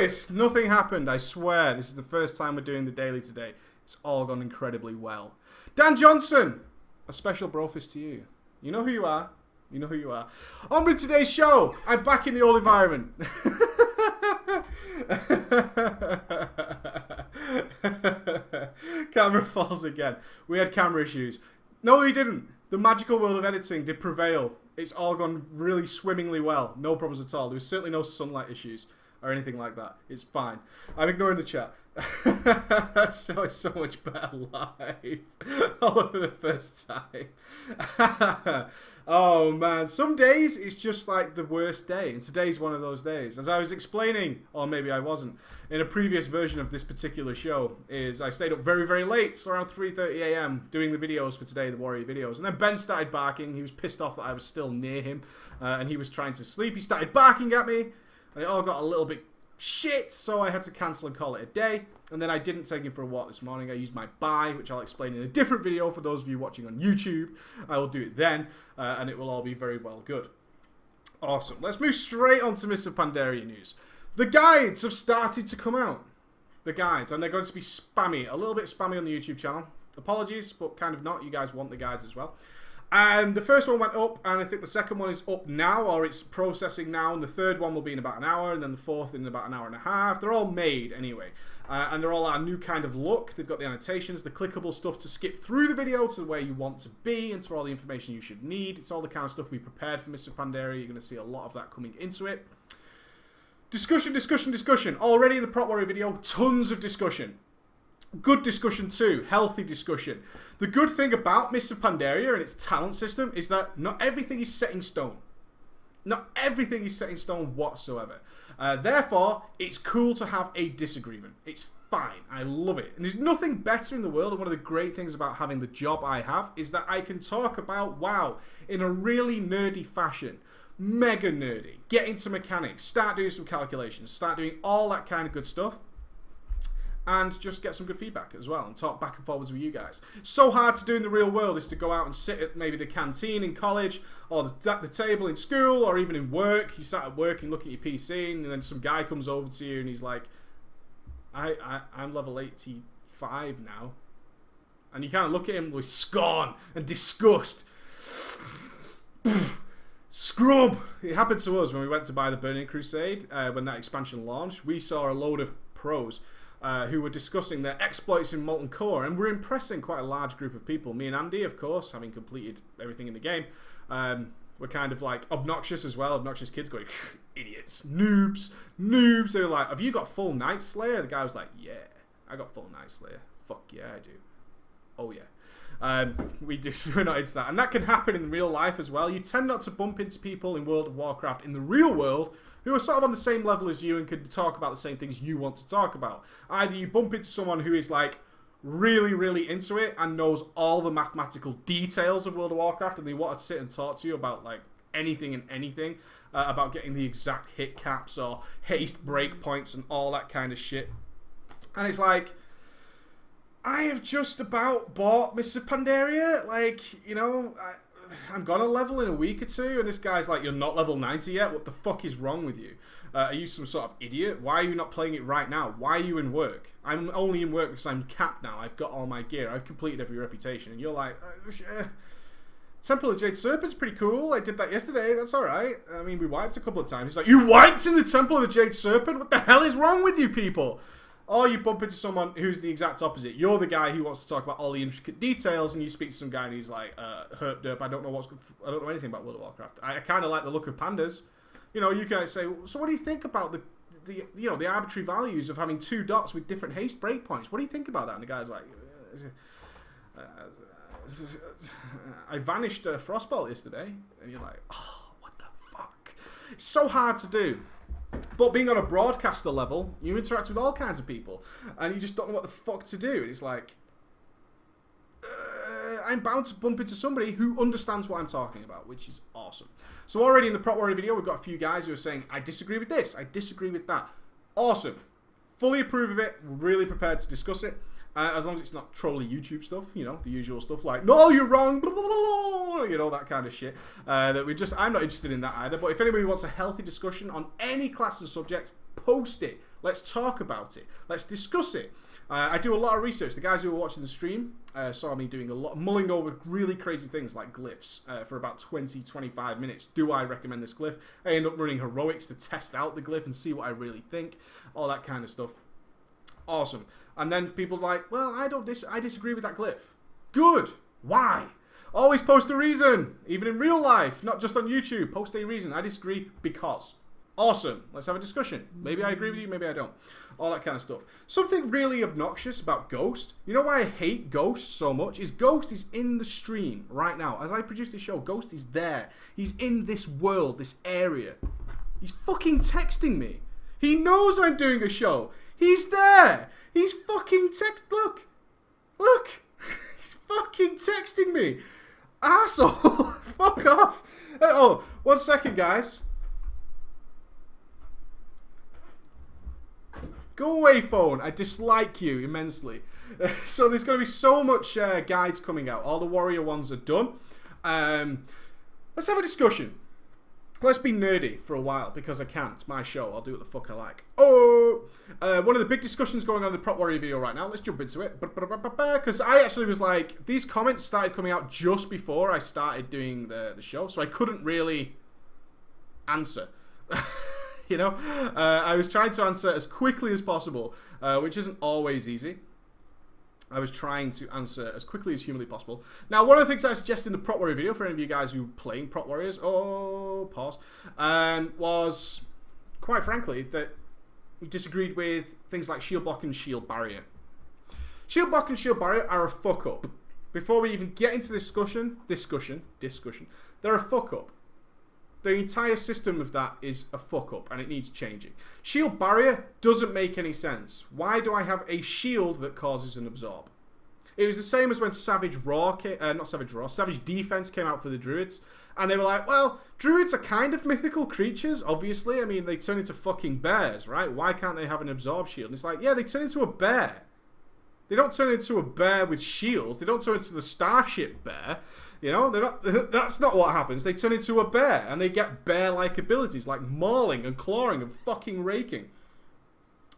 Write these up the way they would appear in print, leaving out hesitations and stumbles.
promise, nothing happened. I swear, this is the first time we're doing the daily today. It's all gone incredibly well. Dan Johnson, a special brofist to you. You know who you are. You know who you are. On with today's show. I'm back in the old environment. Camera falls again. We had camera issues. No, we didn't. The magical world of editing did prevail. It's all gone really swimmingly well. No problems at all. There was certainly no sunlight issues or anything like that. It's fine. I'm ignoring the chat. So it's so much better live. All over the first time. Oh man, some days it's just like the worst day, and today's one of those days. As I was explaining, or maybe I wasn't, in a previous version of this particular show, is I stayed up very, very late, so around 3:30 AM, doing the videos for today, the Warrior videos. And then Ben started barking. He was pissed off that I was still near him, and he was trying to sleep. He started barking at me, and it all got a little bit shit, so I had to cancel and call it a day. And then I didn't take him for a walk this morning. I used my buy, which I'll explain in a different video for those of you watching on YouTube. I will do it then, and it will all be very well good. Awesome. Let's move straight on to Mr. Pandaria news. The guides have started to come out. The guides, and they're going to be spammy. A little bit spammy on the YouTube channel. Apologies, but kind of not. You guys want the guides as well. And the first one went up, and I think the second one is up now, or it's processing now, and the third one will be in about an hour, and then the fourth in about an hour and a half. They're all made anyway, and they're all our new kind of look. They've got the annotations, the clickable stuff to skip through the video to where you want to be, and to all the information you should need. It's all the kind of stuff we prepared for Mr. Pandaria. You're going to see a lot of that coming into it. Discussion, discussion, discussion. Already in the Prop Warrior video, tons of discussion. Good discussion too, healthy discussion. The good thing about Mr. Pandaria and its talent system is that not everything is set in stone. Not everything is set in stone whatsoever. Therefore, it's cool to have a disagreement. It's fine. I love it. And there's nothing better in the world, and one of the great things about having the job I have is that I can talk about WoW in a really nerdy fashion. Mega nerdy. Get into mechanics. Start doing some calculations. Start doing all that kind of good stuff. And just get some good feedback as well and talk back and forwards with you guys. So hard to do in the real world is to go out and sit at maybe the canteen in college or the table in school or even in work. You sat at work and look at your PC and then some guy comes over to you and he's like, I'm level 85 now. And you kind of look at him with scorn and disgust. Scrub! It happened to us when we went to buy the Burning Crusade. When that expansion launched, we saw a load of pros who were discussing their exploits in Molten Core, and we're impressing quite a large group of people. Me and Andy, of course, having completed everything in the game, were kind of like obnoxious as well. Obnoxious kids going, idiots, noobs, noobs. They were like, have you got full Night Slayer? The guy was like, yeah, I got full Night Slayer. Fuck yeah, I do. Oh yeah. We're not into that. And that can happen in real life as well. You tend not to bump into people in World of Warcraft in the real world who are sort of on the same level as you and could talk about the same things you want to talk about. Either you bump into someone who is like really, really into it and knows all the mathematical details of World of Warcraft and they want to sit and talk to you about like anything and anything, about getting the exact hit caps or haste breakpoints and all that kind of shit. And it's like, I have just about bought Mr. Pandaria. Like, you know, I'm gonna level in a week or two, and this guy's like, you're not level 90 yet? What the fuck is wrong with you? Are you some sort of idiot? Why are you not playing it right now? Why are you in work? I'm only in work because I'm capped now. I've got all my gear. I've completed every reputation. And you're like, Temple of the Jade Serpent's pretty cool. I did that yesterday. That's alright. I mean, we wiped a couple of times. He's like, you wiped in the Temple of the Jade Serpent? What the hell is wrong with you people? Or you bump into someone who's the exact opposite. You're the guy who wants to talk about all the intricate details, and you speak to some guy and he's like, herp derp, I don't know anything about World of Warcraft. I kind of like the look of pandas. You know, you can say, so what do you think about the arbitrary values of having 2 dots with different haste breakpoints? What do you think about that? And the guy's like, I vanished Frostbolt yesterday. And you're like, oh, what the fuck? It's so hard to do. But being on a broadcaster level, you interact with all kinds of people, and you just don't know what the fuck to do. And it's like, I'm bound to bump into somebody who understands what I'm talking about, which is awesome. So already in the Prop Warrior video, we've got a few guys who are saying, I disagree with this, I disagree with that. Awesome. Fully approve of it, really prepared to discuss it. As long as it's not trolly YouTube stuff, you know, the usual stuff like, no, you're wrong, blah, blah, blah, you know, that kind of shit. I'm not interested in that either. But if anybody wants a healthy discussion on any class and subject, post it. Let's talk about it. Let's discuss it. I do a lot of research. The guys who were watching the stream saw me doing a lot, mulling over really crazy things like glyphs for about 20-25 minutes. Do I recommend this glyph? I end up running heroics to test out the glyph and see what I really think. All that kind of stuff. Awesome. And then people are like, well, I disagree with that glyph. Good. Why? Always post a reason. Even in real life, not just on YouTube. Post a reason. I disagree because. Awesome. Let's have a discussion. Maybe I agree with you, maybe I don't. All that kind of stuff. Something really obnoxious about Ghost. You know why I hate Ghost so much? Is Ghost is in the stream right now. As I produce this show, Ghost is there. He's in this world, this area. He's fucking texting me. He knows I'm doing a show. He's there. He's fucking Look. Look. He's fucking texting me. Asshole. Fuck off. Oh, 1 second, guys. Go away, phone. I dislike you immensely. So there's going to be so much guides coming out. All the warrior ones are done. Let's have a discussion. Let's be nerdy for a while, because I can. It's my show. I'll do what the fuck I like. Oh! One of the big discussions going on in the Prop Warrior video right now. Let's jump into it. Because I actually was like, these comments started coming out just before I started doing the show, so I couldn't really answer. You know, I was trying to answer as quickly as possible, which isn't always easy. I was trying to answer as quickly as humanly possible. Now, one of the things I suggest in the Prop Warrior video, for any of you guys who are playing Prop Warriors, pause, was, quite frankly, that we disagreed with things like Shield Block and Shield Barrier. Shield Block and Shield Barrier are a fuck up. Before we even get into discussion, they're a fuck up. The entire system of that is a fuck up and it needs changing. Shield Barrier doesn't make any sense. Why do I have a shield that causes an absorb? It was the same as when Savage Defense came out for the Druids. And they were like, well, Druids are kind of mythical creatures, obviously. I mean, they turn into fucking bears, right? Why can't they have an absorb shield? And it's like, yeah, they turn into a bear. They don't turn into a bear with shields. They don't turn into the Starship Bear. You know, that's not what happens. They turn into a bear, and they get bear-like abilities, like mauling and clawing and fucking raking.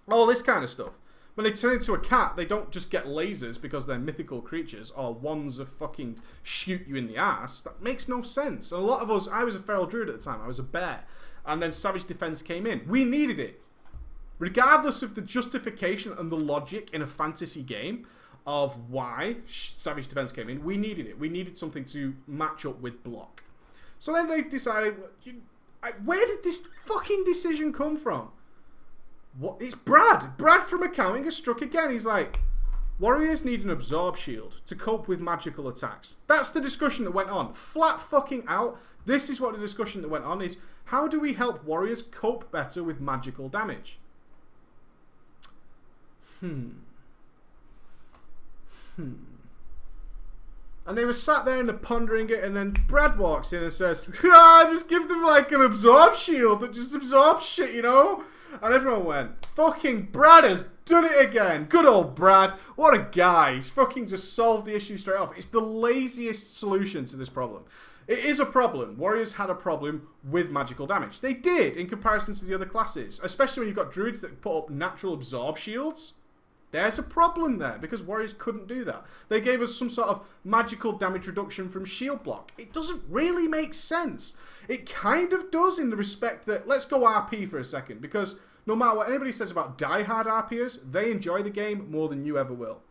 All this kind of stuff. When they turn into a cat, they don't just get lasers because they're mythical creatures, or wands that fucking shoot you in the ass. That makes no sense. And a lot of us, I was a feral druid at the time, I was a bear. And then Savage Defense came in. We needed it. Regardless of the justification and the logic in a fantasy game, of why Savage Defense came in, we needed it. We needed something to match up with block. So then they decided, where did this fucking decision come from? What? It's Brad. Brad from accounting has struck again. He's like, warriors need an absorb shield to cope with magical attacks. That's the discussion that went on. Flat fucking out. This is what the discussion that went on is, how do we help warriors cope better with magical damage? And they were sat there and they're pondering it, and then Brad walks in and says, just give them like an absorb shield that just absorbs shit, you know? And everyone went, fucking Brad has done it again. Good old Brad. What a guy. He's fucking just solved the issue straight off. It's the laziest solution to this problem. It is a problem. Warriors had a problem with magical damage. They did in comparison to the other classes, especially when you've got druids that put up natural absorb shields. There's a problem there, because warriors couldn't do that. They gave us some sort of magical damage reduction from shield block. It doesn't really make sense. It kind of does in the respect that, let's go RP for a second, because no matter what anybody says about diehard RPers, they enjoy the game more than you ever will.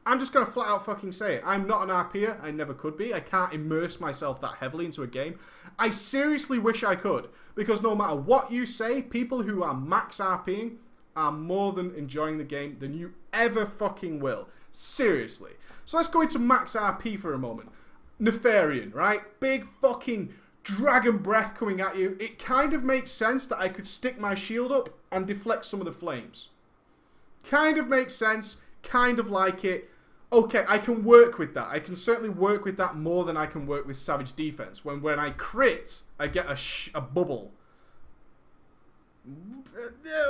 I'm just going to flat out fucking say it. I'm not an RPer. I never could be. I can't immerse myself that heavily into a game. I seriously wish I could, because no matter what you say, people who are max RPing are more than enjoying the game than you ever fucking will. Seriously. So let's go into max RP for a moment. Nefarian, right? Big fucking dragon breath coming at you. It kind of makes sense that I could stick my shield up and deflect some of the flames. Kind of makes sense. Kind of like it. Okay, I can work with that. I can certainly work with that more than I can work with Savage Defense. When I crit, I get a bubble.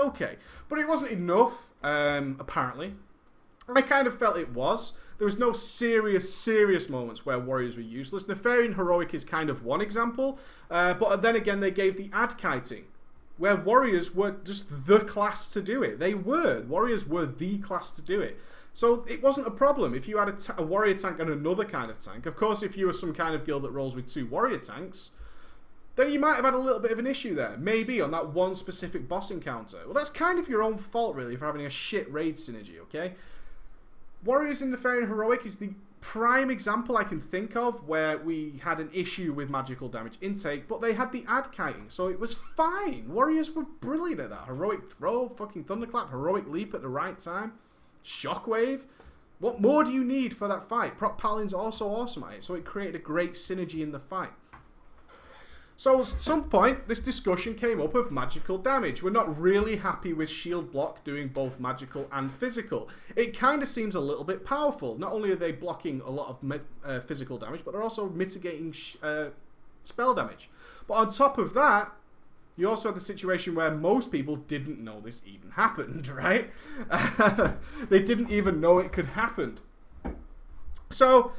Okay, but it wasn't enough, apparently. I kind of felt it was. There was no serious moments where warriors were useless. Nefarian Heroic is kind of one example, but then again they gave the ad kiting, where warriors were just the class to do it. Warriors were the class to do it. So it wasn't a problem if you had a warrior tank and another kind of tank. Of course, if you were some kind of guild that rolls with 2 warrior tanks, then you might have had a little bit of an issue there. Maybe on that one specific boss encounter. Well, that's kind of your own fault, really, for having a shit raid synergy, okay? Warriors in the Fair and Heroic is the prime example I can think of where we had an issue with magical damage intake, but they had the ad kiting, so it was fine. Warriors were brilliant at that. Heroic throw, fucking thunderclap, heroic leap at the right time. Shockwave. What more do you need for that fight? Prot Paladin's also awesome at it, so it created a great synergy in the fight. So at some point, this discussion came up of magical damage. We're not really happy with shield block doing both magical and physical. It kind of seems a little bit powerful. Not only are they blocking a lot of physical damage, but they're also mitigating spell damage. But on top of that, you also had the situation where most people didn't know this even happened, right? They didn't even know it could happen. So,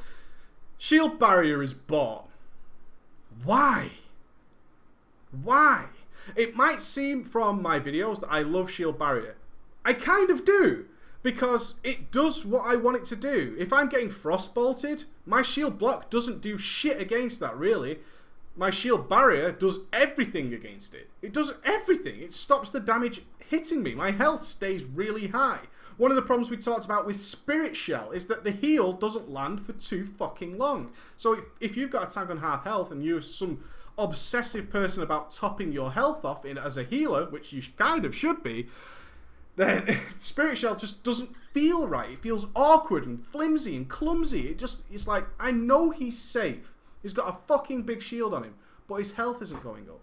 shield barrier is bought. Why? Why? It might seem from my videos that I love shield barrier. I kind of do, because it does what I want it to do. If I'm getting frost bolted, my shield block doesn't do shit against that, really. My shield barrier does everything against it. It does everything. It stops the damage hitting me. My health stays really high. One of the problems we talked about with Spirit Shell is that the heal doesn't land for too fucking long. So if you've got a tank on half health and you're some obsessive person about topping your health off as a healer, which you kind of should be, then Spirit Shell just doesn't feel right. It feels awkward and flimsy and clumsy. It's like, I know he's safe. He's got a fucking big shield on him, but his health isn't going up.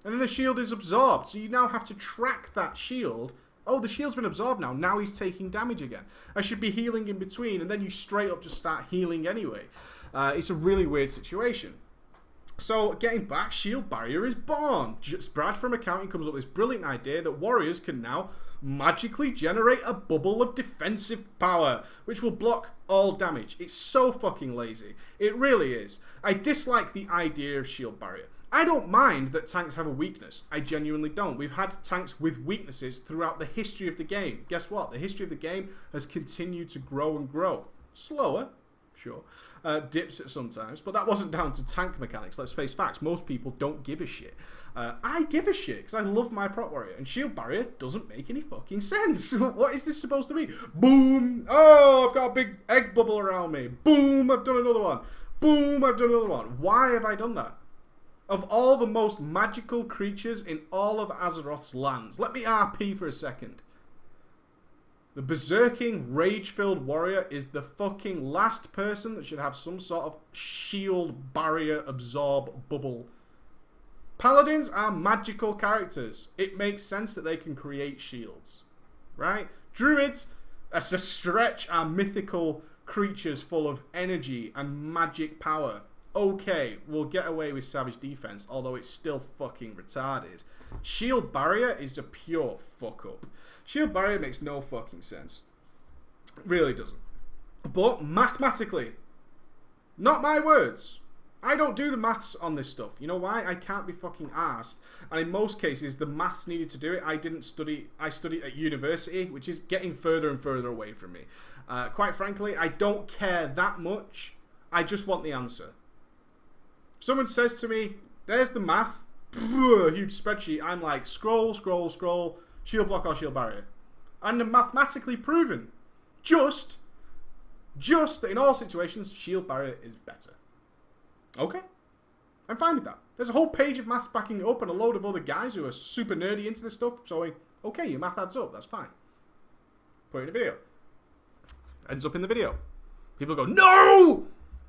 And then the shield is absorbed, so you now have to track that shield. Oh, the shield's been absorbed now. Now he's taking damage again. I should be healing in between, and then you straight up just start healing anyway. It's a really weird situation. So, getting back, shield barrier is born. Brad from Accounting comes up with this brilliant idea that warriors can now magically generate a bubble of defensive power, which will block all damage. It's so fucking lazy. It really is. I dislike the idea of shield barrier. I don't mind that tanks have a weakness. I genuinely don't. We've had tanks with weaknesses throughout the history of the game. Guess what? The history of the game has continued to grow and grow. Slower, sure. Dips at sometimes, but that wasn't down to tank mechanics. Let's face facts. Most people don't give a shit. I give a shit because I love my prot warrior, and shield barrier doesn't make any fucking sense. What is this supposed to be? Boom! Oh, I've got a big egg bubble around me. Boom! I've done another one. Boom! I've done another one. Why have I done that? Of all the most magical creatures in all of Azeroth's lands, let me RP for a second. The berserking, rage-filled warrior is the fucking last person that should have some sort of shield barrier absorb bubble. Paladins are magical characters. It makes sense that they can create shields, right? Druids, as a stretch, are mythical creatures full of energy and magic power. Okay, we'll get away with savage defense, although it's still fucking retarded. Shield barrier is a pure fuck up. Shield barrier makes no fucking sense. It really doesn't. But mathematically, not my words. I don't do the maths on this stuff. You know why? I can't be fucking arsed. And in most cases, the maths needed to do it. I didn't study. I studied at university, which is getting further and further away from me. Quite frankly, I don't care that much. I just want the answer. If someone says to me, there's the math, a huge spreadsheet, I'm like, scroll, scroll, scroll, shield block or shield barrier. And mathematically proven, just that in all situations, shield barrier is better. Okay, I'm fine with that. There's a whole page of maths backing it up and a load of other guys who are super nerdy into this stuff showing, okay, your math adds up, that's fine. Put it in a video. Ends up in the video. People go, no!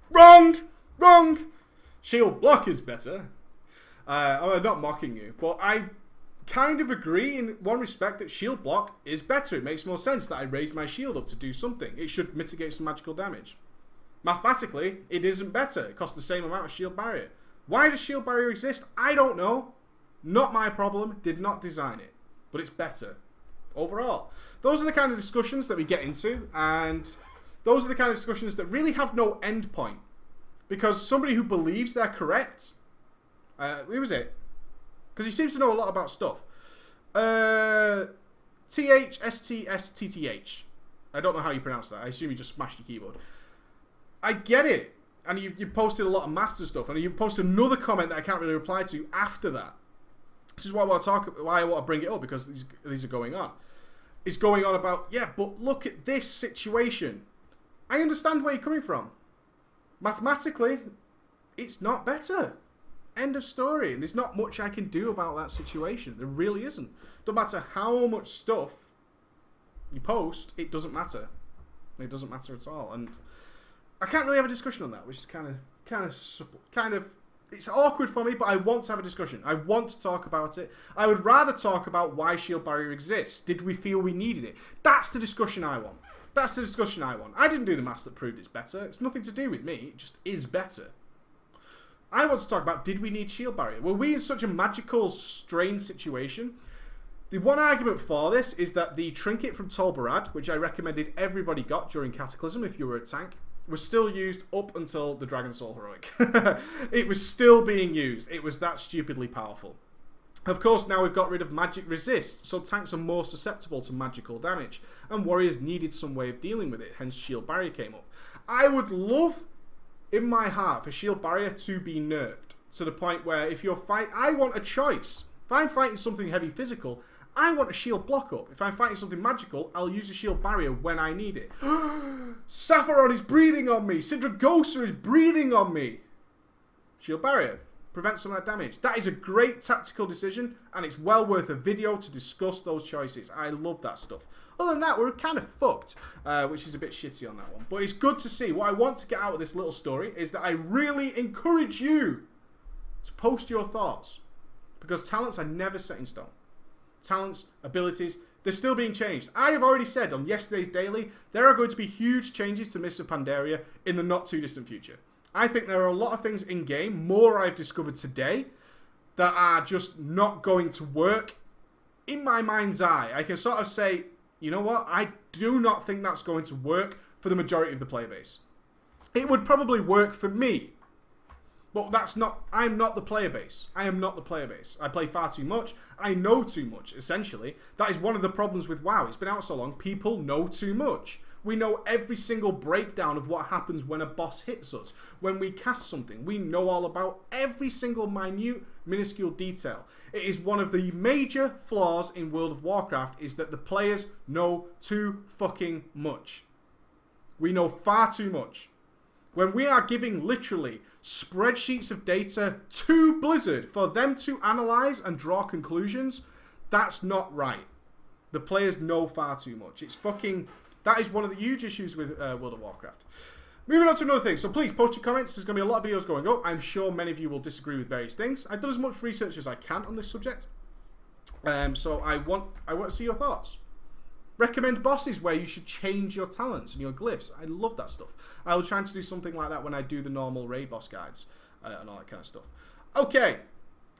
Wrong! Wrong! Shield block is better. I'm not mocking you, but I kind of agree in one respect that shield block is better. It makes more sense that I raise my shield up to do something. It should mitigate some magical damage. Mathematically, it isn't better. It costs the same amount of shield barrier. Why does shield barrier exist? I don't know. Not my problem. Did not design it. But it's better. Overall. Those are the kind of discussions that we get into, and those are the kind of discussions that really have no end point. Because somebody who believes they're correct, who was it? Because he seems to know a lot about stuff. THSTSTTH. I don't know how you pronounce that. I assume you just smashed your keyboard. I get it. And you posted a lot of master stuff. And you posted another comment that I can't really reply to after that. This is why I want to bring it up, because these are going on. It's going on about, yeah, but look at this situation. I understand where you're coming from. Mathematically, it's not better. End of story. And there's not much I can do about that situation. There really isn't. No matter how much stuff you post, it doesn't matter. It doesn't matter at all. And I can't really have a discussion on that, which is kind of it's awkward for me, but I want to have a discussion. I want to talk about it. I would rather talk about why shield barrier exists. Did we feel we needed it? That's the discussion I want. That's the discussion I want. I didn't do the maths that proved it's better. It's nothing to do with me. It just is better. I want to talk about, did we need shield barrier? Were we in such a magical, strange situation? The one argument for this is that the trinket from Tolbarad, which I recommended everybody got during Cataclysm if you were a tank, was still used up until the Dragon Soul Heroic. It was still being used. It was that stupidly powerful. Of course, now we've got rid of magic resist, so tanks are more susceptible to magical damage, and warriors needed some way of dealing with it, hence shield barrier came up. I would love, in my heart, for shield barrier to be nerfed, to the point where if you're I want a choice. If I'm fighting something heavy physical, I want a shield block up. If I'm fighting something magical, I'll use a shield barrier when I need it. Sapphiron is breathing on me. Sindragosa is breathing on me. Shield barrier. Prevent some of that damage. That is a great tactical decision, and it's well worth a video to discuss those choices. I love that stuff. Other than that, we're kind of fucked, which is a bit shitty on that one. But it's good to see. What I want to get out of this little story is that I really encourage you to post your thoughts, because talents are never set in stone. Talents, abilities, they're still being changed. I have already said on yesterday's daily, there are going to be huge changes to Mists of Pandaria in the not too distant future. I think there are a lot of things in game, more I've discovered today, that are just not going to work in my mind's eye. I can sort of say, you know what, I do not think that's going to work for the majority of the player base. It would probably work for me. But that's not, I'm not the player base. I am not the player base. I play far too much. I know too much, essentially. That is one of the problems with WoW. It's been out so long, people know too much. We know every single breakdown of what happens when a boss hits us. When we cast something, we know all about every single minute, minuscule detail. It is one of the major flaws in World of Warcraft, is that the players know too fucking much. We know far too much. When we are giving literally spreadsheets of data to Blizzard for them to analyze and draw conclusions, that's not right. The players know far too much. It's fucking... That is one of the huge issues with World of Warcraft. Moving on to another thing. So please post your comments. There's going to be a lot of videos going up. I'm sure many of you will disagree with various things. I've done as much research as I can on this subject. So I want to see your thoughts. Recommend bosses where you should change your talents and your glyphs. I love that stuff. I will try to do something like that when I do the normal raid boss guides and all that kind of stuff. Okay,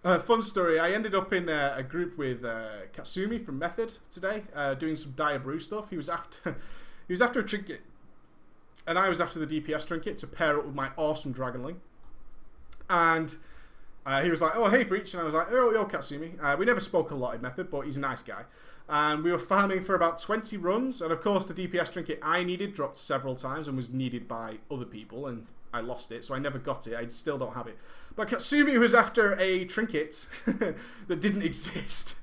fun story. I ended up in a group with Katsumi from Method today, doing some Dire Brew stuff. He was after a trinket, and I was after the DPS trinket to pair up with my awesome Dragonling. And he was like, "Oh, hey, Breach," and I was like, "Oh, yo, Katsumi." We never spoke a lot in Method, but he's a nice guy. And we were farming for about 20 runs, and of course the DPS trinket I needed dropped several times and was needed by other people, and I lost it, so I never got it. I still don't have it. But Katsumi was after a trinket that didn't exist.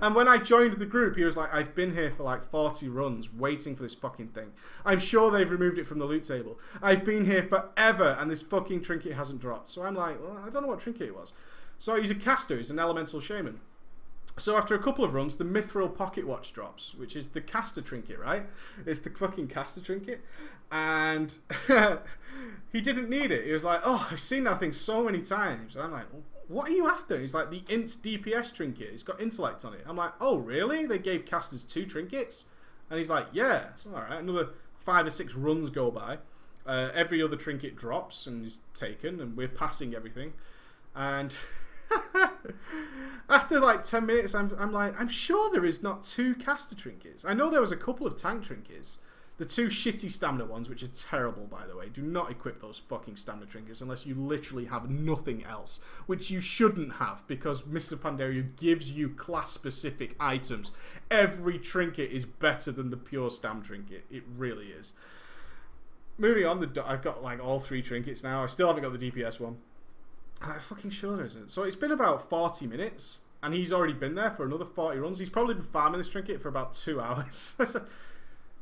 And when I joined the group, he was like, "I've been here for like 40 runs waiting for this fucking thing. I'm sure they've removed it from the loot table. I've been here forever and this fucking trinket hasn't dropped." So I'm like, well, I don't know what trinket it was. So he's a caster, he's an elemental shaman. So after a couple of runs, the Mithril Pocket Watch drops, which is the caster trinket, right? It's the fucking caster trinket. And he didn't need it. He was like, "Oh, I've seen that thing so many times." And I'm like, "What are you after?" He's like, "The Int DPS trinket. It's got intellect on it." I'm like, "Oh, really? They gave casters 2 trinkets?" And he's like, "Yeah." So, all right. Another 5 or 6 runs go by. Every other trinket drops and is taken, and we're passing everything. And... after like 10 minutes, I'm like, I'm sure there is not 2 caster trinkets. I know there was a couple of tank trinkets. The two shitty stamina ones, which are terrible, by the way. Do not equip those fucking stamina trinkets unless you literally have nothing else, which you shouldn't have, because Mr. Pandaria gives you class-specific items. Every trinket is better than the pure stam trinket. It really is. Moving on, I've got like all 3 trinkets now. I still haven't got the DPS one. I'm fucking sure there isn't. So it's been about 40 minutes, and he's already been there for another 40 runs. He's probably been farming this trinket for about 2 hours. I said,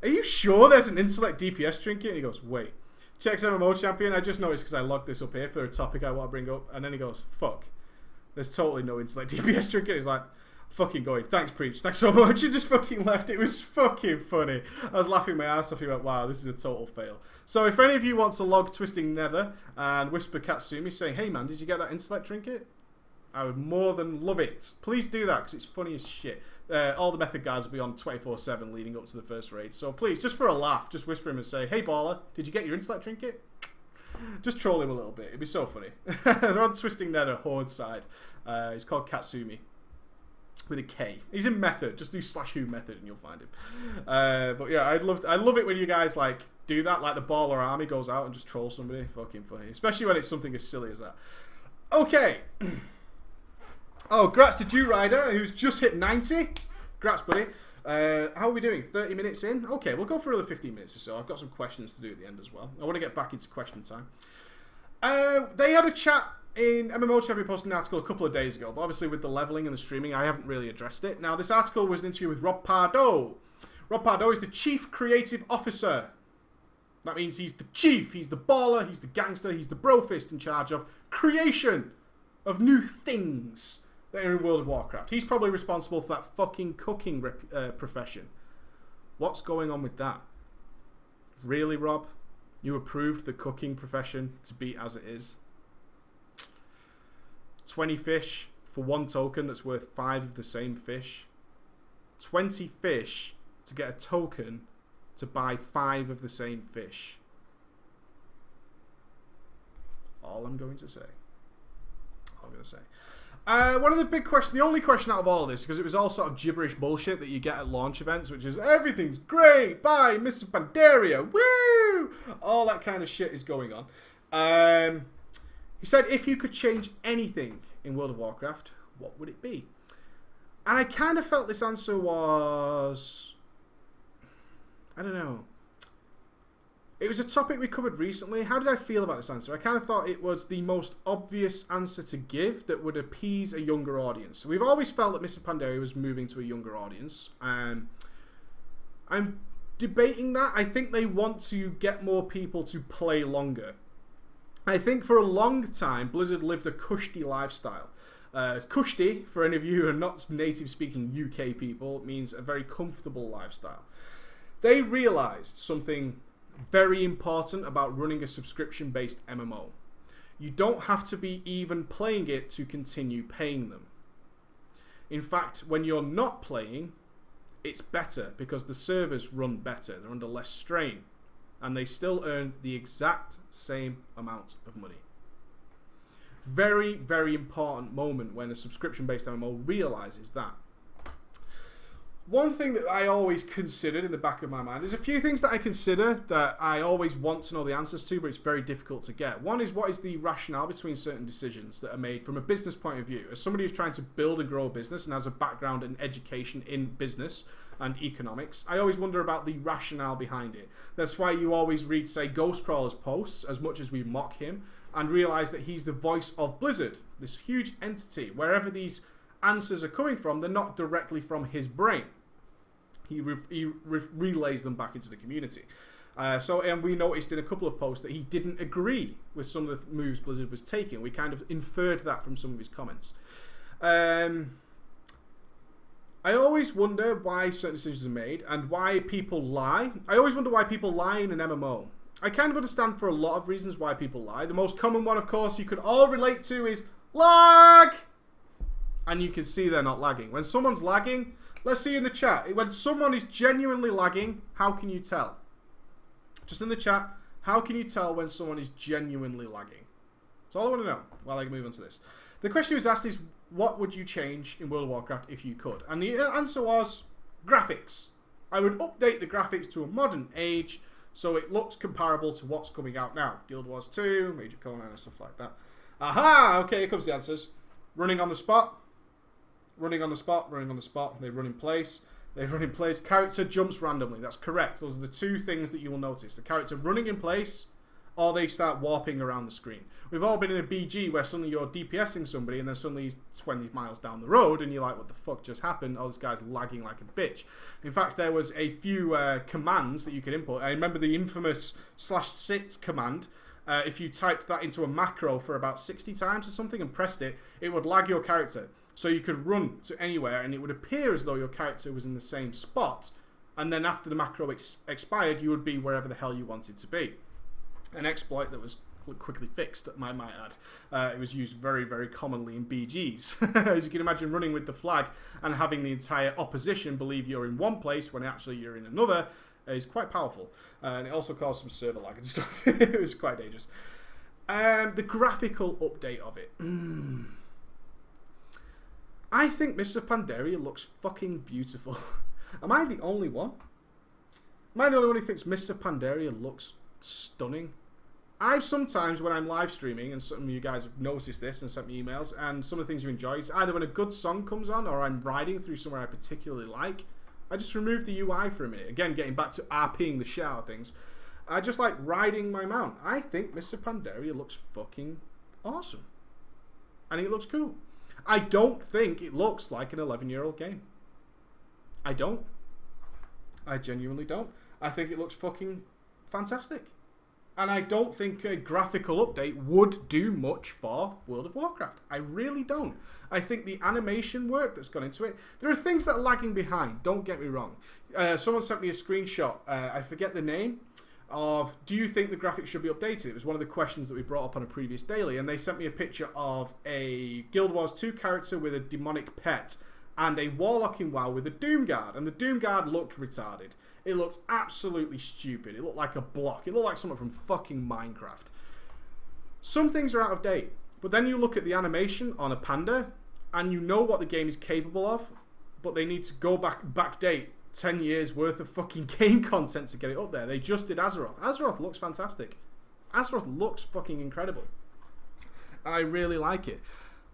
are you sure there's an intellect DPS trinket? And he goes, wait. Checks MMO Champion. I just noticed because I logged this up here for a topic I want to bring up. And then he goes, fuck. There's totally no intellect DPS trinket. He's like, fucking going. Thanks, Preach. Thanks so much. And just fucking left. It was fucking funny. I was laughing my ass off. He went, wow, this is a total fail. So if any of you want to log Twisting Nether and whisper Katsumi saying, hey man, did you get that intellect trinket? I would more than love it. Please do that because it's funny as shit. All the method guys will be on 24/7 leading up to the first raid. So please, just for a laugh, just whisper him and say, hey baller, did you get your intellect trinket? Just troll him a little bit. It'd be so funny. They're on Twisting Nether Horde side. He's called Katsumi. With a K. He's in method. Just do /who method and you'll find him. But yeah, I love it when you guys like do that. Like the baller army goes out and just troll somebody. Fucking funny. Especially when it's something as silly as that. Okay. Oh, grats to Jew Rider, who's just hit 90. Grats, buddy. How are we doing? 30 minutes in? Okay, we'll go for another 15 minutes or so. I've got some questions to do at the end as well. I want to get back into question time. They had a chat in MMO Champion posted an article a couple of days ago, but obviously with the leveling and the streaming, I haven't really addressed it. Now, this article was an interview with Rob Pardo. Rob Pardo is the Chief Creative Officer. That means he's the chief, he's the baller, he's the gangster, he's the brofist in charge of creation of new things that are in World of Warcraft. He's probably responsible for that fucking cooking profession. What's going on with that? Really, Rob? You approved the cooking profession to be as it is? 20 fish for 1 token that's worth 5 of the same fish. 20 fish to get a token to buy 5 of the same fish. All I'm going to say. All I'm going to say. One of the big questions, the only question out of all of this, because it was all sort of gibberish bullshit that you get at launch events, which is everything's great, bye, Mr. Pandaria, woo! All that kind of shit is going on. He said, if you could change anything in World of Warcraft, what would it be? And I kind of felt this answer was, I don't know. It was a topic we covered recently. How did I feel about this answer? I kind of thought it was the most obvious answer to give that would appease a younger audience. So we've always felt that Mr. Pandaria was moving to a younger audience. I'm debating that. I think they want to get more people to play longer. I think for a long time, Blizzard lived a cushy lifestyle. Cushy, for any of you who are not native-speaking UK people, means a very comfortable lifestyle. They realised something very important about running a subscription-based MMO. You don't have to be even playing it to continue paying them. In fact, when you're not playing, it's better because the servers run better. They're under less strain. And they still earn the exact same amount of money. Very, very important moment when a subscription-based MMO realizes that. One thing that I always considered in the back of my mind, there's a few things that I consider that I always want to know the answers to, but it's very difficult to get. One is, what is the rationale between certain decisions that are made from a business point of view? As somebody who's trying to build and grow a business and has a background in education in business and economics, I always wonder about the rationale behind it. That's why you always read, say, Ghostcrawler's posts, as much as we mock him, and realise that he's the voice of Blizzard, this huge entity. Wherever these answers are coming from, they're not directly from his brain. He relays them back into the community. And we noticed in a couple of posts that he didn't agree with some of the moves Blizzard was taking. We kind of inferred that from some of his comments. I always wonder why certain decisions are made and why people lie. I always wonder why people lie in an MMO. I kind of understand for a lot of reasons why people lie. The most common one, of course, you can all relate to is lag! And you can see they're not lagging. When someone's lagging, let's see in the chat. When someone is genuinely lagging, how can you tell? Just in the chat, how can you tell when someone is genuinely lagging? That's all I want to know while I move on to this. The question was asked is, what would you change in World of Warcraft if you could? And the answer was graphics. I would update the graphics to a modern age so it looks comparable to what's coming out now. Guild Wars 2, Major Conan and stuff like that. Aha! Okay, here comes the answers. Running on the spot. Running on the spot, running on the spot. They run in place. They run in place. Character jumps randomly. That's correct. Those are the two things that you will notice. The character running in place, or they start warping around the screen. We've all been in a BG where suddenly you're DPSing somebody and then suddenly he's 20 miles down the road and you're like, what the fuck just happened? Oh, this guy's lagging like a bitch. In fact, there was a few commands that you could input. I remember the infamous /sit command. If you typed that into a macro for about 60 times or something and pressed it, it would lag your character. So you could run to anywhere and it would appear as though your character was in the same spot. And then after the macro expired, you would be wherever the hell you wanted to be. An exploit that was quickly fixed, I might add. It was used very, very commonly in BGs. As you can imagine, running with the flag and having the entire opposition believe you're in one place when actually you're in another is quite powerful. And it also caused some server lag and stuff. It was quite dangerous. The graphical update of it. I think Mists of Pandaria looks fucking beautiful. Am I the only one? Am I the only one who thinks Mists of Pandaria looks stunning? I've sometimes, when I'm live streaming, and some of you guys have noticed this and sent me emails, and some of the things you enjoy is either when a good song comes on or I'm riding through somewhere I particularly like, I just remove the UI for a minute. Again, getting back to RPing the shit out of things. I just like riding my mount. I think Mists of Pandaria looks fucking awesome. I think it looks cool. I don't think it looks like an 11-year-old game. I don't. I genuinely don't. I think it looks fucking fantastic. And I don't think a graphical update would do much for World of Warcraft. I really don't. I think the animation work that's gone into it, there are things that are lagging behind, don't get me wrong. Someone sent me a screenshot, I forget the name, of do you think the graphics should be updated? It was one of the questions that we brought up on a previous daily, and they sent me a picture of a Guild Wars 2 character with a demonic pet and a Warlock in WoW with a Doomguard, and the Doomguard looked retarded. It looked absolutely stupid. It looked like a block. It looked like something from fucking Minecraft. Some things are out of date, but then you look at the animation on a panda and you know what the game is capable of, but they need to go backdate 10 years worth of fucking game content to get it up there. They just did Azeroth. Azeroth looks fantastic. Azeroth looks fucking incredible. And I really like it.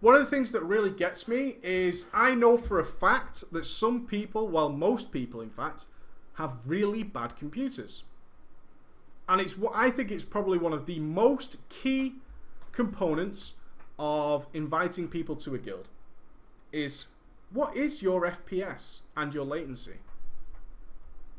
One of the things that really gets me is I know for a fact that some people, well, most people in fact, have really bad computers. And it's what I think it's probably one of the most key components of inviting people to a guild is what is your FPS and your latency?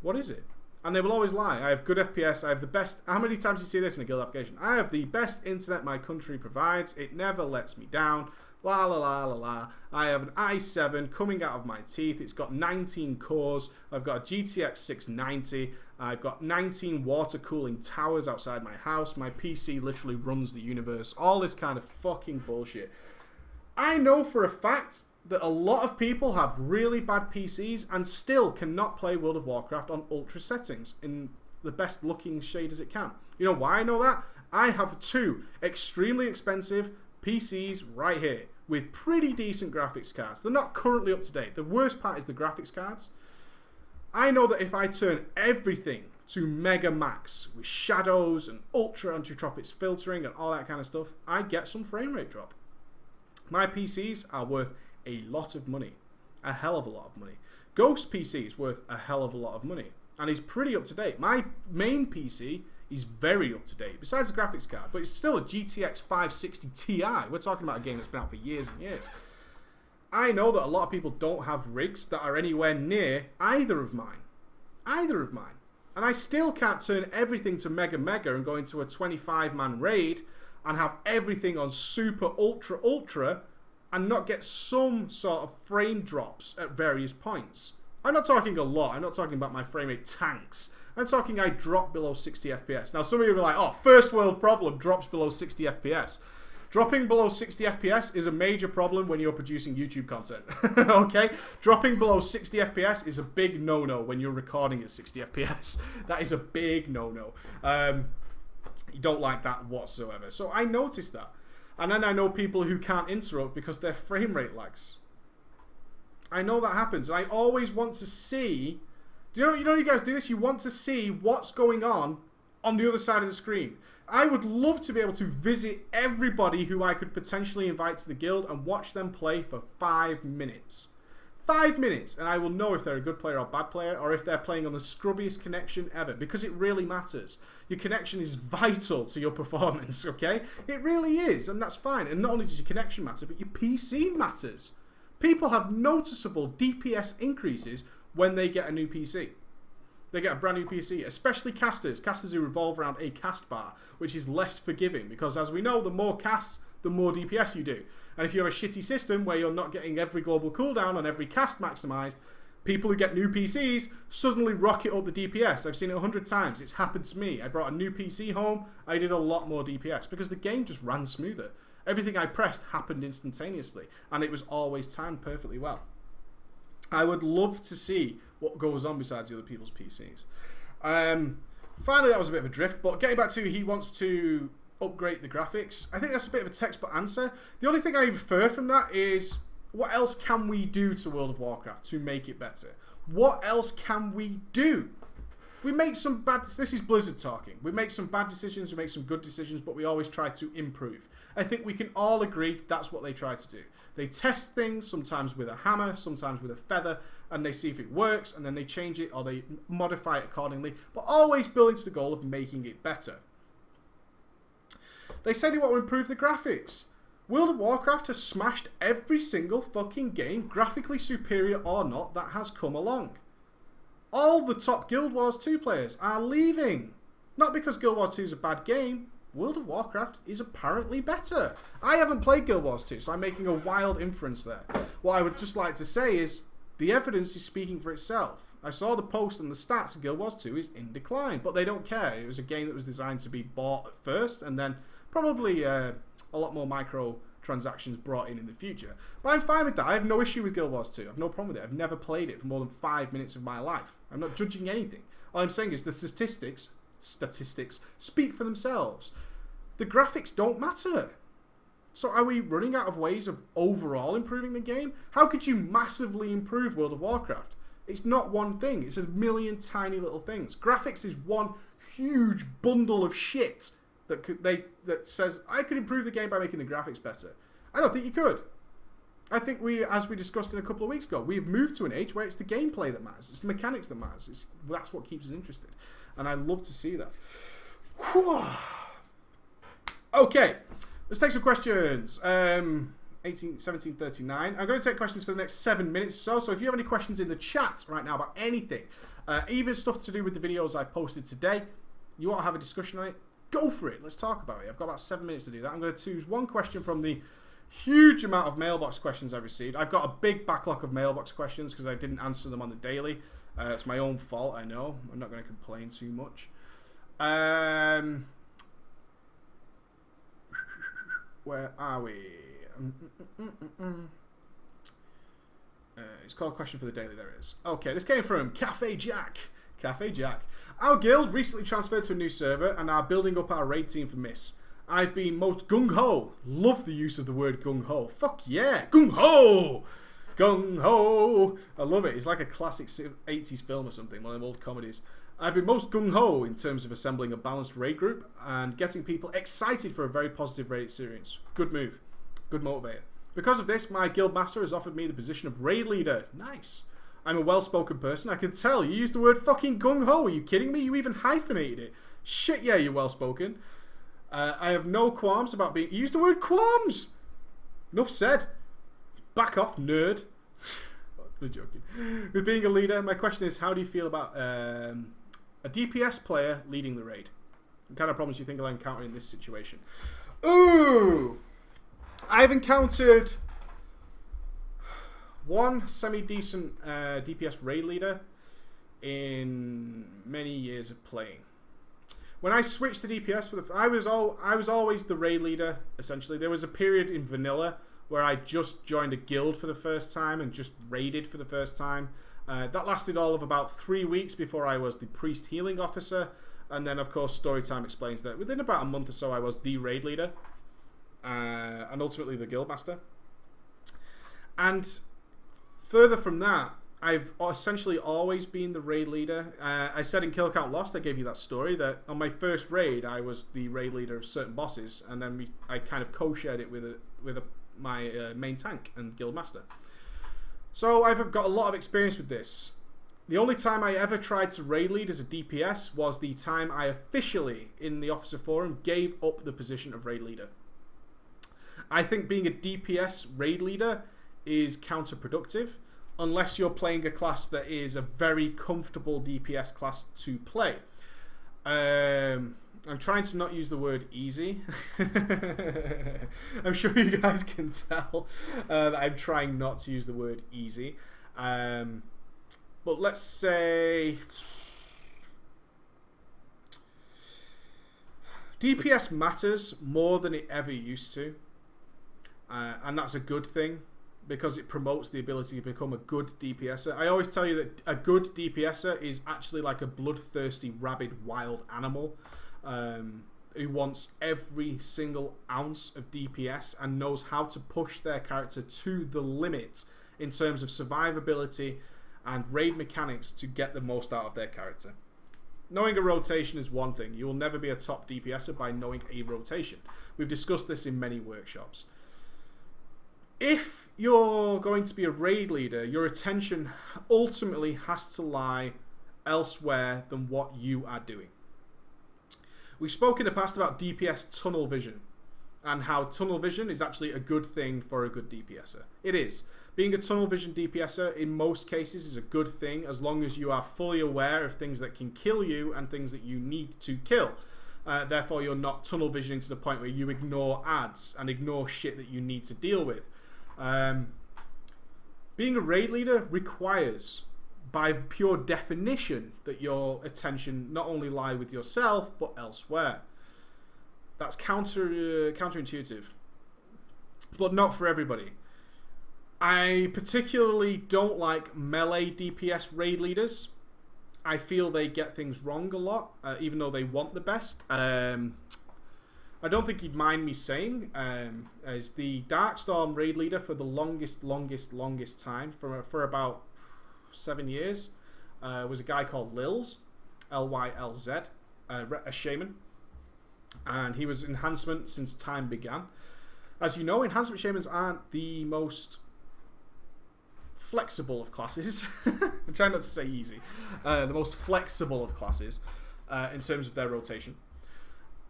What is it? And they will always lie. I have good FPS. I have the best. How many times do you see this in a guild application? I have the best internet my country provides. It never lets me down. La la la la la. I have an i7 coming out of my teeth. It's got 19 cores. I've got a GTX 690. I've got 19 water cooling towers outside my house. My PC literally runs the universe. All this kind of fucking bullshit. I know for a fact that a lot of people have really bad PCs and still cannot play World of Warcraft on ultra settings in the best looking shade as it can. You know why I know that? I have two extremely expensive PCs right here with pretty decent graphics cards. They're not currently up to date. The worst part is the graphics cards. I know that if I turn everything to mega max with shadows and ultra anti-tropics filtering and all that kind of stuff, I get some frame rate drop. My PCs are worth a lot of money. A hell of a lot of money. Ghost PC is worth a hell of a lot of money. And is pretty up to date. My main PC is very up to date, besides the graphics card, but it's still a GTX 560 Ti. We're talking about a game that's been out for years and years. I know that a lot of people don't have rigs that are anywhere near either of mine. Either of mine. And I still can't turn everything to mega and go into a 25-man raid and have everything on super ultra and not get some sort of frame drops at various points. I'm not talking a lot. I'm not talking about my frame rate tanks. I'm talking I drop below 60 FPS. Now some of you will be like, oh, first world problem, drops below 60 FPS. Dropping below 60 FPS is a major problem when you're producing YouTube content. Okay? Dropping below 60 FPS is a big no-no when you're recording at 60 FPS. That is a big no-no. You don't like that whatsoever. So I noticed that. And then I know people who can't interrupt because their frame rate lags. I know that happens. I always want to see You guys do this. You want to see what's going on the other side of the screen. I would love to be able to visit everybody who I could potentially invite to the guild and watch them play for 5 minutes. 5 minutes, and I will know if they're a good player or bad player, or if they're playing on the scrubbiest connection ever, because it really matters. Your connection is vital to your performance, okay? It really is, and that's fine. And not only does your connection matter, but your PC matters. People have noticeable DPS increases when they get a new PC. They get a brand new PC, especially casters. Casters who revolve around a cast bar, which is less forgiving, because as we know, the more casts, the more DPS you do. And if you have a shitty system where you're not getting every global cooldown on every cast maximized, people who get new PCs suddenly rocket up the DPS. I've seen it 100 times. It's happened to me. I brought a new PC home. I did a lot more DPS because the game just ran smoother. Everything I pressed happened instantaneously, and it was always timed perfectly well. I would love to see what goes on besides the other people's PCs. Finally, that was a bit of a drift, but getting back to he wants to upgrade the graphics. I think that's a bit of a textbook answer. The only thing I infer from that is, what else can we do to World of Warcraft to make it better? What else can we do? We make some bad... This is Blizzard talking. We make some bad decisions, we make some good decisions, but we always try to improve. I think we can all agree that's what they try to do. They test things, sometimes with a hammer, sometimes with a feather, and they see if it works, and then they change it or they modify it accordingly, but always building to the goal of making it better. They say they want to improve the graphics. World of Warcraft has smashed every single fucking game, graphically superior or not, that has come along. All the top Guild Wars 2 players are leaving. Not because Guild Wars 2 is a bad game. World of Warcraft is apparently better. I haven't played Guild Wars 2, so I'm making a wild inference there. What I would just like to say is, the evidence is speaking for itself. I saw the post and the stats of Guild Wars 2 is in decline, but they don't care. It was a game that was designed to be bought at first, and then probably a lot more micro transactions brought in the future. But I'm fine with that. I have no issue with Guild Wars 2. I have no problem with it. I've never played it for more than 5 minutes of my life. I'm not judging anything. All I'm saying is the statistics speak for themselves. The graphics don't matter. So are we running out of ways of overall improving the game? How could you massively improve World of Warcraft? It's not one thing. It's a million tiny little things. Graphics is one huge bundle of shit that says, I could improve the game by making the graphics better. I don't think you could. I think as we discussed in a couple of weeks ago, we've moved to an age where it's the gameplay that matters. It's the mechanics that matters. That's what keeps us interested. And I love to see that. Okay, let's take some questions. 1739. I'm going to take questions for the next 7 minutes or so. So if you have any questions in the chat right now about anything, even stuff to do with the videos I've posted today, you want to have a discussion on it, go for it. Let's talk about it. I've got about 7 minutes to do that. I'm going to choose one question from the huge amount of mailbox questions I've received. I've got a big backlog of mailbox questions because I didn't answer them on the daily. It's my own fault, I know. I'm not going to complain too much. Where are we? It's called Question for the Daily. There it is. Okay, this came from Café Jack. Café Jack. Our guild recently transferred to a new server and are building up our raid team for Miss. I've been most gung-ho. Love the use of the word gung-ho. Fuck yeah. Gung-ho! Gung-ho! I love it. It's like a classic 80s film or something, one of them old comedies. I've been most gung-ho in terms of assembling a balanced raid group and getting people excited for a very positive raid experience. Good move. Good motivator. Because of this, my guild master has offered me the position of raid leader. Nice. I'm a well-spoken person. I can tell. You used the word fucking gung-ho. Are you kidding me? You even hyphenated it. Shit, yeah, you're well-spoken. I have no qualms about being... You used the word qualms! Enough said. Back off, nerd. I'm joking. With being a leader, my question is, how do you feel about a DPS player leading the raid? What kind of problems do you think I'll encounter in this situation? Ooh! I've encountered one semi-decent DPS raid leader in many years of playing. When I switched to DPS, I was always the raid leader, essentially. There was a period in vanilla where I just joined a guild for the first time and just raided for the first time. That lasted all of about 3 weeks before I was the priest healing officer. And then, of course, Storytime explains that within about a month or so, I was the raid leader. And ultimately the guild master. And further from that, I've essentially always been the raid leader. I said in Kill Count Lost, I gave you that story, that on my first raid, I was the raid leader of certain bosses, and then I kind of co-shared it with my main tank and guild master. So I've got a lot of experience with this. The only time I ever tried to raid lead as a DPS was the time I officially, in the officer forum, gave up the position of raid leader. I think being a DPS raid leader is counterproductive unless you're playing a class that is a very comfortable DPS class to play. I'm trying to not use the word easy. I'm sure you guys can tell that I'm trying not to use the word easy. But let's say DPS matters more than it ever used to. And that's a good thing, because it promotes the ability to become a good DPSer. I always tell you that a good DPSer is actually like a bloodthirsty, rabid, wild animal who wants every single ounce of DPS and knows how to push their character to the limit in terms of survivability and raid mechanics to get the most out of their character. Knowing a rotation is one thing. You will never be a top DPSer by knowing a rotation. We've discussed this in many workshops. If you're going to be a raid leader, your attention ultimately has to lie elsewhere than what you are doing. We've spoken in the past about DPS tunnel vision and how tunnel vision is actually a good thing for a good DPSer. It is. Being a tunnel vision DPSer in most cases is a good thing as long as you are fully aware of things that can kill you and things that you need to kill. Therefore, you're not tunnel visioning to the point where you ignore ads and ignore shit that you need to deal with. Being a raid leader requires, by pure definition, that your attention not only lie with yourself but elsewhere. That's counterintuitive, but not for everybody. I particularly don't like melee DPS raid leaders. I feel they get things wrong a lot, even though they want the best. I don't think you'd mind me saying, as the Darkstorm raid leader for the longest time, for about 7 years, was a guy called Lylz, L-Y-L-Z, a shaman. And he was enhancement since time began. As you know, enhancement shamans aren't the most flexible of classes. I'm trying not to say easy. The most flexible of classes in terms of their rotation.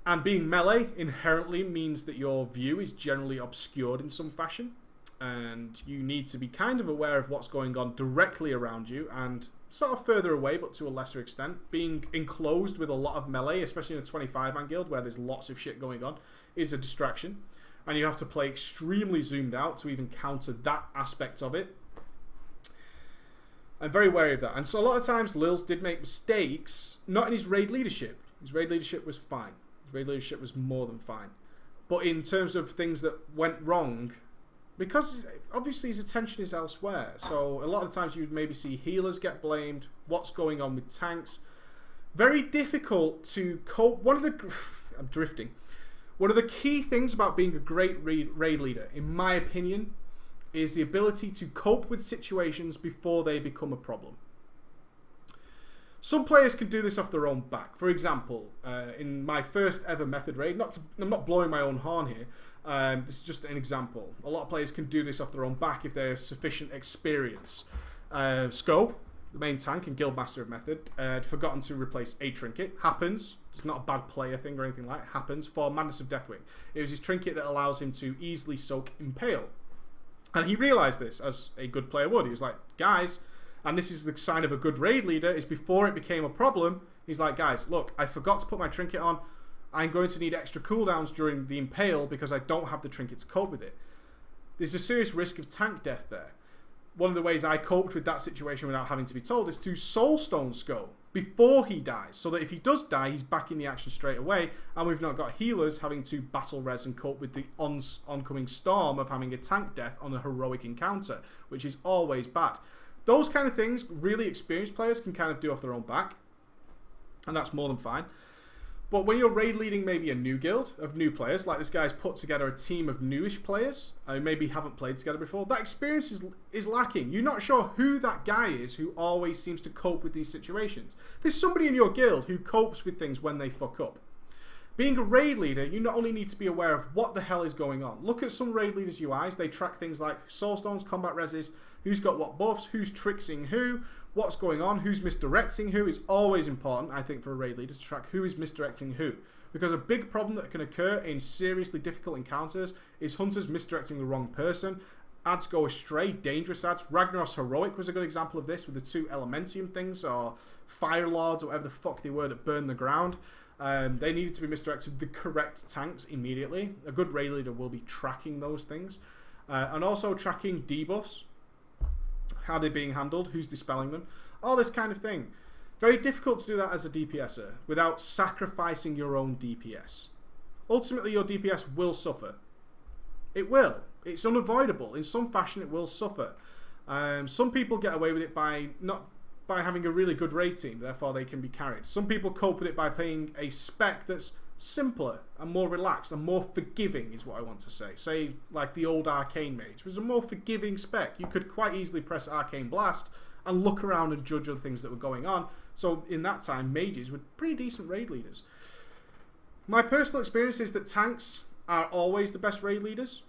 And being melee inherently means that your view is generally obscured in some fashion, and you need to be kind of aware of what's going on directly around you and sort of further away, but to a lesser extent. Being enclosed with a lot of melee, especially in a 25-man guild where there's lots of shit going on, is a distraction, and you have to play extremely zoomed out to even counter that aspect of it. I'm very wary of that. And so a lot of times Lylz did make mistakes, not in his raid leadership. His raid leadership was fine. His raid leadership was more than fine. But in terms of things that went wrong, because obviously his attention is elsewhere. So a lot of the times you'd maybe see healers get blamed, what's going on with tanks. Very difficult to cope. I'm drifting. One of the key things about being a great raid leader, in my opinion, is the ability to cope with situations before they become a problem. Some players can do this off their own back. For example, in my first ever method raid, I'm not blowing my own horn here, this is just an example. A lot of players can do this off their own back if they're sufficient experience. Sko, the main tank and guild master of method, had forgotten to replace a trinket. Happens. It's not a bad player thing or anything like that. Happens for Madness of Deathwing. It was his trinket that allows him to easily soak Impale. And he realised this, as a good player would. He was like, guys, and this is the sign of a good raid leader, is before it became a problem, he's like, guys, look, I forgot to put my trinket on. I'm going to need extra cooldowns during the Impale because I don't have the trinket to cope with it. There's a serious risk of tank death there. One of the ways I coped with that situation without having to be told is to soulstone Sko before he dies, so that if he does die, he's back in the action straight away, and we've not got healers having to battle res and cope with the oncoming storm of having a tank death on a heroic encounter, which is always bad. Those kind of things, really experienced players can kind of do off their own back, and that's more than fine. But when you're raid leading maybe a new guild of new players, like this guy's put together a team of newish players who maybe haven't played together before, that experience is lacking. You're not sure who that guy is who always seems to cope with these situations. There's somebody in your guild who copes with things when they fuck up. Being a raid leader, you not only need to be aware of what the hell is going on. Look at some raid leaders' UIs. They track things like soulstones, combat reses, who's got what buffs, who's trixing who, what's going on, who's misdirecting who. Is always important, I think, for a raid leader to track who is misdirecting who. Because a big problem that can occur in seriously difficult encounters is hunters misdirecting the wrong person. Ads go astray, dangerous ads. Ragnarok's Heroic was a good example of this with the 2 Elementium things, or Fire Lords, or whatever the fuck they were that burn the ground. They needed to be misdirected to the correct tanks immediately. A good raid leader will be tracking those things. And also tracking debuffs. How they're being handled, who's dispelling them. All this kind of thing. Very difficult to do that as a DPSer without sacrificing your own DPS. Ultimately, your DPS will suffer. It will. It's unavoidable. In some fashion, it will suffer. Some people get away with it by having a really good raid team, therefore they can be carried. Some people cope with it by playing a spec that's simpler and more relaxed and more forgiving, is what I want to say. Say, like the old Arcane Mage was a more forgiving spec. You could quite easily press Arcane Blast and look around and judge other things that were going on. So in that time, mages were pretty decent raid leaders. My personal experience is that tanks are always the best raid leaders.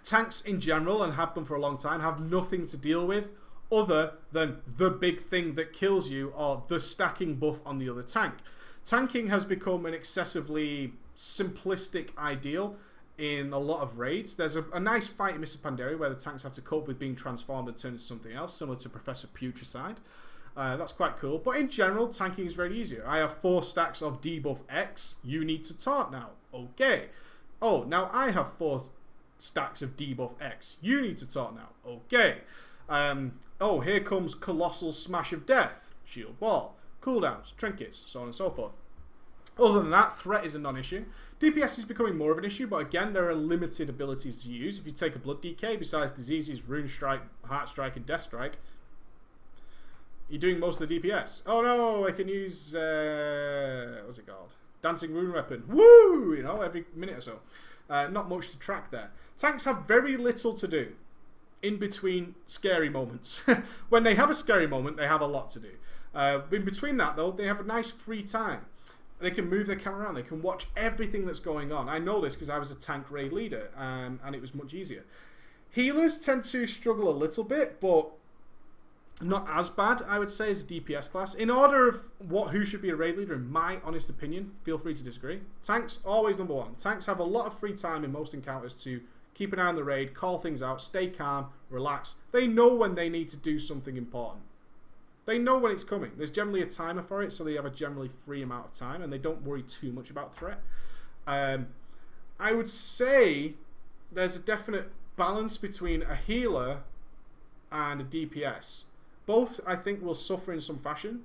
Tanks in general, and have done for a long time, have nothing to deal with other than the big thing that kills you or the stacking buff on the other tank. Tanking has become an excessively simplistic ideal in a lot of raids. There's a nice fight in Mr. Pandaria where the tanks have to cope with being transformed and turned into something else, similar to Professor Putricide. That's quite cool. But in general, tanking is very easier. I have 4 stacks of debuff X. You need to taunt now. Okay. Oh, now I have 4 stacks of debuff X. You need to taunt now. Okay. Oh, here comes Colossal Smash of Death. Shield Wall. Cooldowns, trinkets, so on and so forth. Other than that, threat is a non-issue. DPS is becoming more of an issue, but again, there are limited abilities to use. If you take a Blood DK, besides Diseases, Rune Strike, Heart Strike, and Death Strike, you're doing most of the DPS. Oh no, I can use, what's it called? Dancing Rune Weapon. Woo! You know, every minute or so. Not much to track there. Tanks have very little to do in between scary moments. When they have a scary moment, they have a lot to do. In between that, though, they have a nice free time. They can move their camera around. They can watch everything that's going on. I know this because I was a tank raid leader, and it was much easier. Healers tend to struggle a little bit, but not as bad, I would say, as a DPS class. In order of who should be a raid leader, in my honest opinion, feel free to disagree. Tanks, always number 1. Tanks have a lot of free time in most encounters to keep an eye on the raid, call things out, stay calm, relax. They know when they need to do something important. They know when it's coming. There's generally a timer for it, so they have a generally free amount of time, and they don't worry too much about threat. I would say there's a definite balance between a healer and a DPS. Both, I think, will suffer in some fashion.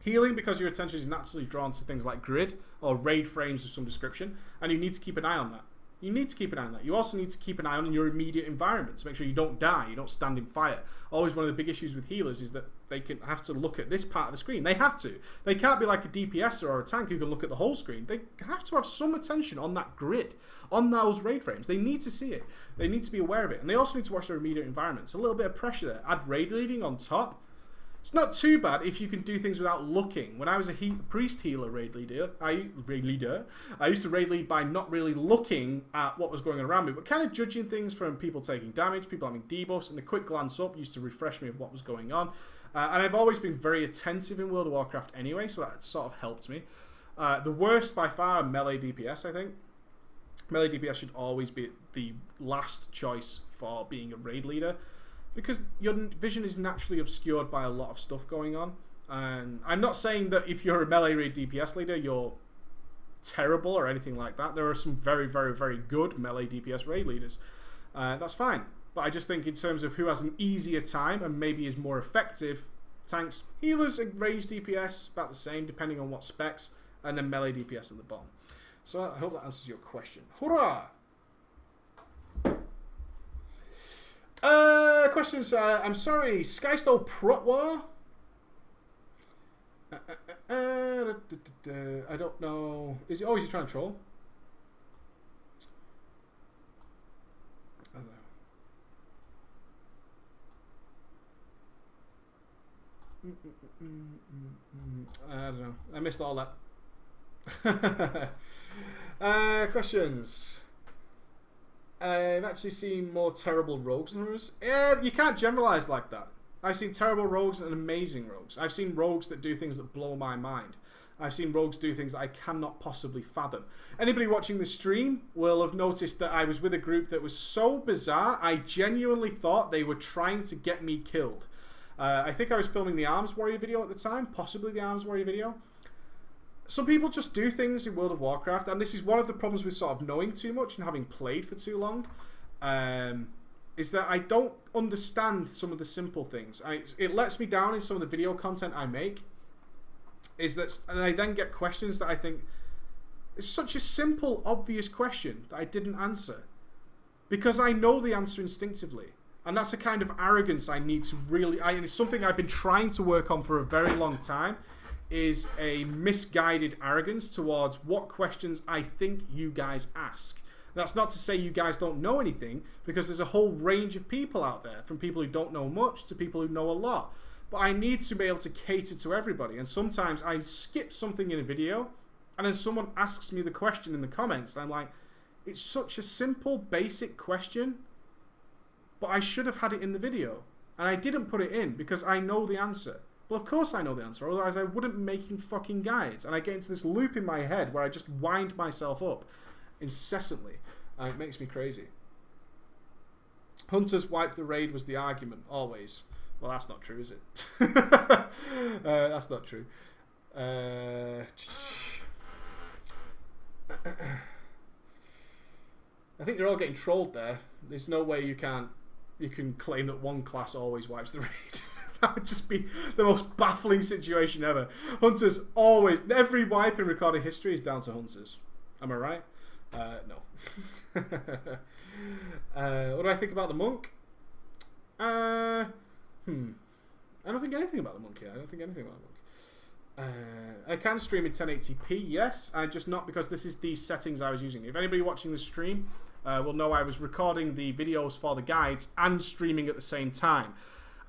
Healing, because your attention is naturally drawn to things like grid or raid frames of some description, and you need to keep an eye on that. You need to keep an eye on that. You also need to keep an eye on your immediate environment to make sure you don't die, you don't stand in fire. Always one of the big issues with healers is that they can have to look at this part of the screen. They have to. They can't be like a DPSer or a tank who can look at the whole screen. They have to have some attention on that grid, on those raid frames. They need to see it. They need to be aware of it. And they also need to watch their immediate environment. It's a little bit of pressure there. Add raid leading on top. It's not too bad if you can do things without looking. When I was a priest healer raid leader, I used to raid lead by not really looking at what was going on around me, but kind of judging things from people taking damage, people having debuffs, and a quick glance up used to refresh me of what was going on. And I've always been very attentive in World of Warcraft anyway, so that sort of helped me. The worst by far, melee DPS, I think. Melee DPS should always be the last choice for being a raid leader, because your vision is naturally obscured by a lot of stuff going on. And I'm not saying that if you're a melee raid DPS leader, you're terrible or anything like that. There are some very, very, very good melee DPS raid leaders. That's fine. But I just think in terms of who has an easier time and maybe is more effective, tanks, healers, and range DPS, about the same, depending on what specs, and then melee DPS at the bottom. So I hope that answers your question. Hurrah! Questions. I'm sorry, Skystole Prot War? I don't know. Is he? Oh, is he trying to troll? I don't know. I don't know. I missed all that. Questions. I've actually seen more terrible rogues than others. You can't generalize like that. I've seen terrible rogues and amazing rogues. I've seen rogues that do things that blow my mind. I've seen rogues do things that I cannot possibly fathom. Anybody watching the stream will have noticed that I was with a group that was so bizarre, I genuinely thought they were trying to get me killed. I think I was filming the Arms Warrior video at the time, possibly the Arms Warrior video. Some people just do things in World of Warcraft, and this is one of the problems with sort of knowing too much and having played for too long, is that I don't understand some of the simple things. It lets me down in some of the video content I make, and I then get questions that I think, it's such a simple, obvious question that I didn't answer. Because I know the answer instinctively. And that's a kind of arrogance I need to really, and it's something I've been trying to work on for a very long time, is a misguided arrogance towards what questions I think you guys ask. That's not to say you guys don't know anything, because there's a whole range of people out there, from people who don't know much to people who know a lot. But I need to be able to cater to everybody, and sometimes I skip something in a video, and then someone asks me the question in the comments, and I'm like, it's such a simple, basic question, but I should have had it in the video. And I didn't put it in, because I know the answer. Well, of course I know the answer, otherwise I wouldn't be making fucking guides. And I get into this loop in my head where I just wind myself up incessantly. And it makes me crazy. Hunters wipe the raid was the argument, always. Well, that's not true, is it? That's not true. I think you're all getting trolled there. There's no way you can claim that one class always wipes the raid. That would just be the most baffling situation ever. Hunters always, every wipe in recorded history is down to Hunters. Am I right? No. What do I think about the monk? I don't think anything about the monk here. I don't think anything about the monk. I can stream in 1080p, yes. Just not because this is the settings I was using. If anybody watching the stream will know I was recording the videos for the guides and streaming at the same time.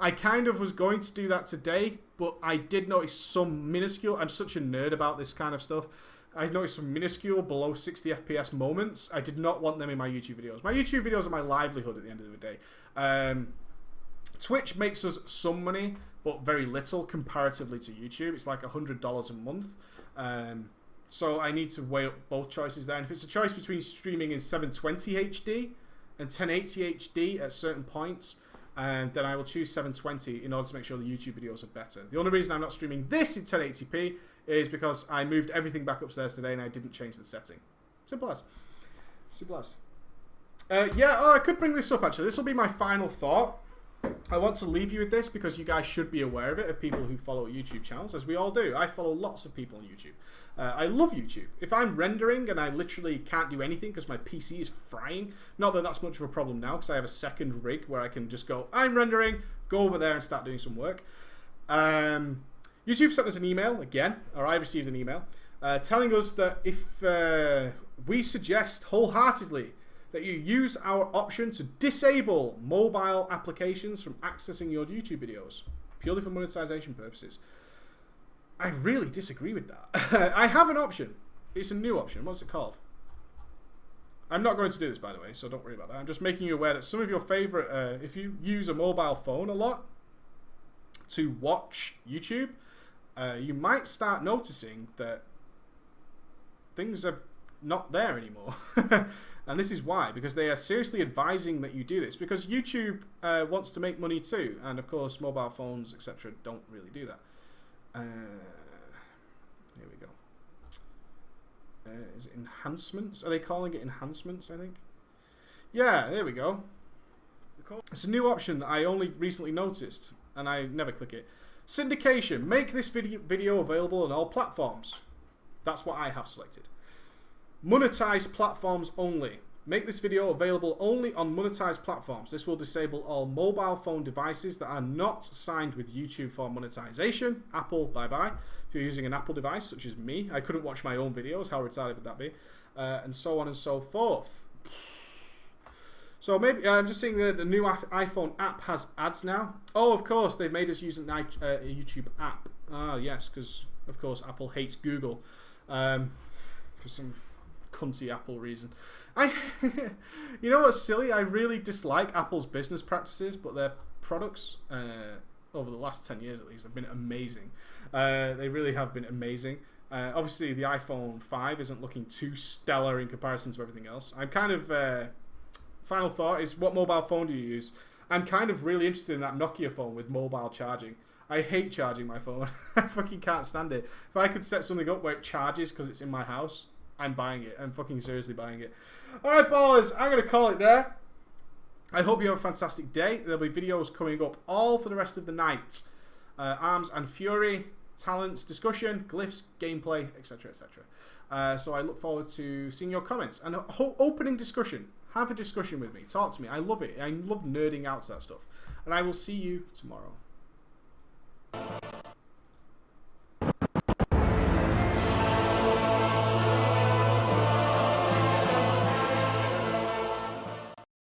I kind of was going to do that today, but I did notice some minuscule, I'm such a nerd about this kind of stuff, I noticed some minuscule below 60 FPS moments. I did not want them in my YouTube videos. My YouTube videos are my livelihood at the end of the day. Twitch makes us some money, but very little comparatively to YouTube. It's like $100 a month. So I need to weigh up both choices there. And if it's a choice between streaming in 720 HD and 1080 HD at certain points, then I will choose 720 in order to make sure the YouTube videos are better. The only reason I'm not streaming this in 1080p is because I moved everything back upstairs today and I didn't change the setting. Simple as. Simple as. I could bring this up actually. This will be my final thought. I want to leave you with this because you guys should be aware of it, of people who follow YouTube channels, as we all do. I follow lots of people on YouTube. I love YouTube. If I'm rendering and I literally can't do anything because my PC is frying, not that that's much of a problem now because I have a second rig where I can just go, I'm rendering, go over there and start doing some work. YouTube sent us an email again, or I received an email, telling us that if we suggest wholeheartedly that you use our option to disable mobile applications from accessing your YouTube videos, purely for monetization purposes. I really disagree with that. I have an option. It's a new option. What's it called? I'm not going to do this, by the way, so don't worry about that. I'm just making you aware that some of your favorite, if you use a mobile phone a lot to watch YouTube, you might start noticing that things are not there anymore. And this is why, because they are seriously advising that you do this, because YouTube wants to make money too, and of course mobile phones, etc. don't really do that. Here we go. Is it enhancements? Are they calling it enhancements, I think? Yeah, there we go. It's a new option that I only recently noticed, and I never click it. Syndication. Make this video available on all platforms. That's what I have selected. Monetize platforms only. Make this video available only on monetized platforms. This will disable all mobile phone devices that are not signed with YouTube for monetization. Apple, bye-bye. If you're using an Apple device, such as me, I couldn't watch my own videos. How retarded would that be? And so on and so forth. So maybe I'm just seeing the new iPhone app has ads now. Oh, of course, they've made us use a YouTube app. Ah, yes, because, of course, Apple hates Google for some cunty Apple reason. You know what's silly? I really dislike Apple's business practices, but their products, over the last 10 years at least, have been amazing. They really have been amazing. Obviously, the iPhone 5 isn't looking too stellar in comparison to everything else. I'm kind of... final thought is, what mobile phone do you use? I'm kind of really interested in that Nokia phone with mobile charging. I hate charging my phone. I fucking can't stand it. If I could set something up where it charges because it's in my house, I'm buying it. I'm fucking seriously buying it. Alright, ballers, I'm going to call it there. I hope you have a fantastic day. There'll be videos coming up all for the rest of the night. Arms and Fury, talents, discussion, glyphs, gameplay, etc, etc. So I look forward to seeing your comments. And a whole opening discussion. Have a discussion with me. Talk to me. I love it. I love nerding out to that stuff. And I will see you tomorrow.